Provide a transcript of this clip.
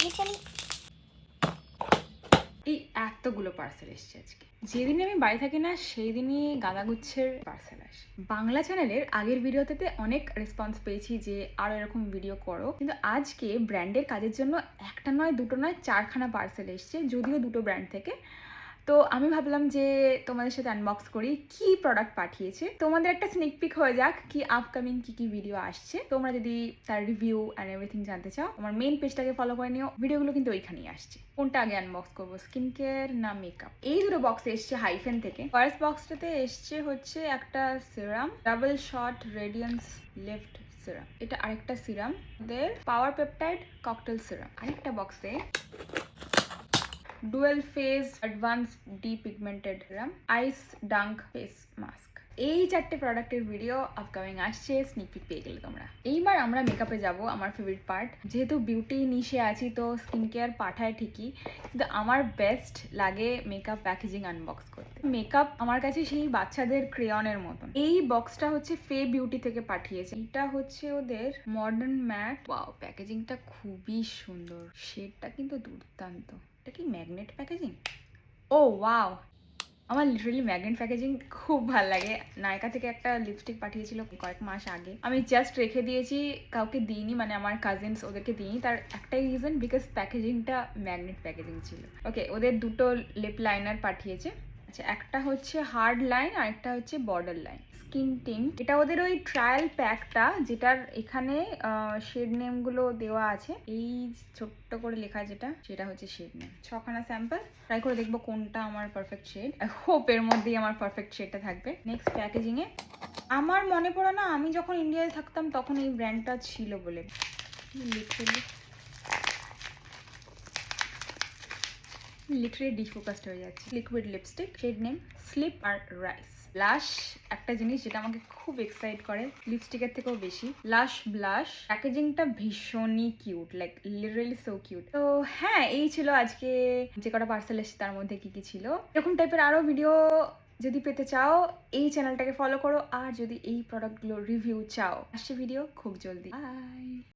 Literally এই এতগুলো parcel এসছে আজকে। যেদিনে আমি বাড়ি থাকি না সেই দিনই গাদাগুচ্ছের পার্সেল আসে। বাংলা চ্যানেলের আগের ভিডিওতে অনেক রেসপন্স পেয়েছি যে আরো এরকম ভিডিও করো, কিন্তু আজকে ব্র্যান্ডের কাজের জন্য একটা নয় দুটো নয় 4খানা পার্সেল এসছে, যদিও দুটো ব্র্যান্ড থেকে। তো আমি ভাবলাম যে তোমাদের সাথে আনবক্স করি কি প্রোডাক্ট পাঠিয়েছে, তোমাদের একটা স্নিক পিক হয়ে যাক কি আপকামিং কি ভিডিও আসছে। তোমরা যদি তার রিভিউ অ্যান্ড এভরিথিং জানতে চাও আমার মেইন পেজটাকে ফলো করে নিও, ভিডিওগুলো কিন্তু ওইখানেই আসছে। কোনটা আগে আনবক্স করবো, স্কিন কেয়ার না মেকআপ? এই দুটো বক্সে এসছে হাইফেন থেকে। ফার্স্ট বক্সটাতে এসছে হচ্ছে একটা serum, double shot radiance lift serum. এটা আরেকটা সিরাম, ওদের পাওয়ার পেপটাইড ককটেল সিরাম। আরেকটা বক্সে ডুয়েল ফেজ অ্যাডভান্স ডিপিগমেন্টেড সিরাম, আইস ডাঙ্ক ফেস মাস্ক। এই 4টে প্রোডাক্টের ভিডিও আপকামিং আসছে, স্নিক পিক পেয়ে গেলে তোমরা। এইবার আমরা মেকআপে যাব, আমার ফেভারিট পার্ট। যেহেতু বিউটি নিশে আছি তো স্কিন কেয়ার পাঠায় ঠিকই, কিন্তু আমার বেস্ট লাগে মেকআপ প্যাকেজিং আনবক্স করতে। মেকআপ আমার কাছে সেই বাচ্চাদের ক্রেয়নের মতন। এই বক্সটা হচ্ছে ফে বিউটি থেকে পাঠিয়েছে। এটা হচ্ছে ওদের মডার্ন ম্যাট। ওয়াও, প্যাকেজিংটা খুবই সুন্দর, শেডটা কিন্তু দুর্দান্ত। এটা কি ম্যাগনেট প্যাকেজিং? ও ওয়াও, আমার লিটারালি ম্যাগনেট প্যাকেজিং খুব ভালো লাগে। নায়কা থেকে একটা লিপস্টিক পাঠিয়েছিল কয়েক মাস আগে, আমি জাস্ট রেখে দিয়েছি, কাউকে দিইনি, মানে আমার কাজিনস ওদেরকে দিইনি। তার একটাই রিজন, বিকজ প্যাকেজিংটা ম্যাগনেট প্যাকেজিং ছিল। ওকে, ওদের দুটো লিপ লাইনার পাঠিয়েছে। আচ্ছা, একটা হচ্ছে হার্ড লাইন আর একটা হচ্ছে বর্ডার লাইন। স্কিন টিন্ট, এটা ওদের ওই ট্রায়াল প্যাকটা যেটার এখানে শেড নেমগুলো দেওয়া আছে, এই ছোট্ট করে লেখা যেটা, সেটা হচ্ছে শেড নেম। 6খানা স্যাম্পল ট্রাই করে দেখবো কোনটা আমার পারফেক্ট শেড। হোপ এর মধ্যেই আমার পারফেক্ট শেডটা থাকবে। নেক্সট প্যাকেজিংয়ে আমার মনে পড়ে না আমি যখন ইন্ডিয়ায় থাকতাম তখন এই ব্র্যান্ডটা ছিল বলে। লিটারেলি ডিফোকাসড হয়ে যাচ্ছে। Liquid lipstick, shade name slip আর রাইস। ব্লাশ, একটা জিনিস যেটা আমাকে খুব এক্সাইট করে লিপস্টিকের থেকেও বেশি, লাশ ব্লাশ। প্যাকেজিংটা ভীষণই cute, like literally so cute. তো হ্যাঁ, এই ছিল আজকে যে কটা পার্সেল এসেছে তার মধ্যে কি ছিল। এরকম টাইপের আরো ভিডিও যদি পেতে চাও এই চ্যানেলটাকে ফলো করো, আর যদি এই প্রোডাক্টগুলো রিভিউ চাও আসছে ভিডিও খুব জলদি। বাই।